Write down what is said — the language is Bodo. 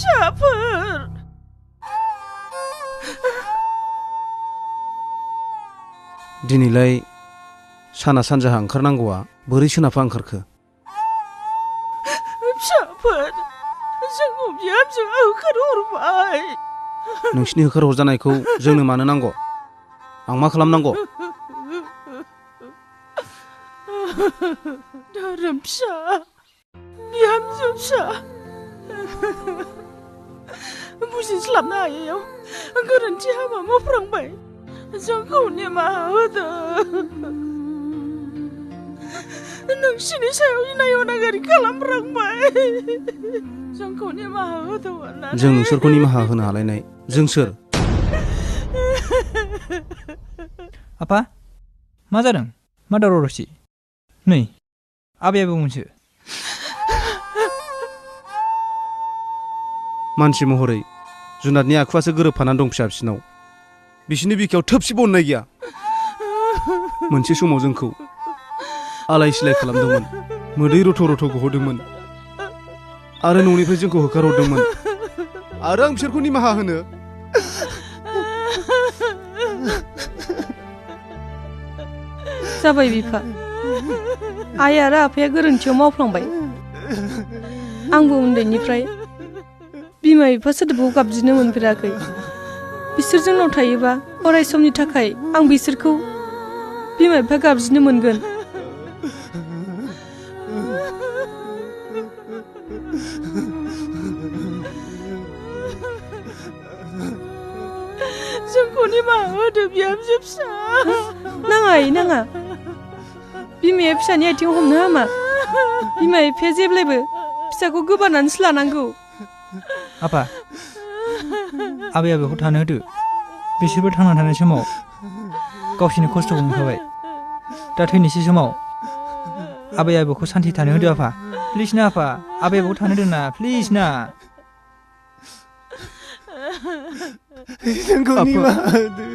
फिसाफोर दिनैलाय साना सानजाहा ओंखारनांगौआ बोरै सोनाबहा ओंखारखो? फिसाफोर जोंखौ बिहामजोआ होखारहरबाय। नोंसिनि होखारहरजानायखौ जोंनो मानो नांगौ? आं मा खालामनांगौ? धोरोम फिसा बिहामजो फिसा बुजिस्लाबनो हायैयाव गोरोन्थि हाबा मावफ्रांबाय। जोंखौ निमाहा होदो। नोंसिनि सायाव इनाय अनागारि खालामफ्रांबाय। जोंखौ निमाहा होदो अननानै। जों नोंसोरखौ निमाहा होनो हालायनाय जों सोर? आफा मा जादों? मा दावराव दावसि? नै आबै आबौमोनसो। मानसि महरै जुनादनि आखुआसो गोरोबफानानै दं फिसा बिसिनाव। बिसिनि बिखायाव थोबसेबो अननाय गैया। मोनसे समाव जोंखौ आलाय सिलाय खालामदोंमोन, मोदै रथ' रथ' गहोदोंमोन आरो न'निफ्राय जोंखौ होखारहरदोंमोन। आरो आं बिसोरखौ निमाहा होनो? जाबाय बिफा, आइ आरो आफाया गोरोन्थियाव मावफ्लांबाय। आंबो उन्दैनिफ्राय बिमा बिफा सोदोबखौ गाबज्रिनो मोनफेराखै। बिसोर जोंनाव थायोबा अराय समनि थाखाय आं बिसोरखौ बिमा बिफा गाबज्रिनो मोनगोन। जोंखौ निमाहा होदो बिहामजो फिसा। नाङा आइ नाङा, बिमाया फिसानि आथिं हमनो हामा। बिमा बिफाया जेब्लायबो फिसाखौ गोबानानैसो लानांगौ। आफा आबै आबौखौ थानो होदो। बिसोरबो थांना थानाय समाव गावसिनि खस्थ'खौ मोनखाबाय। दा थैनोसै समाव आबै आबौखौ सान्थि थानो होदो आफा। प्लिज ना आफा, आबै आबौखौ थानो होदो ना, प्लिज ना। जोंखौ निमाहा होदो।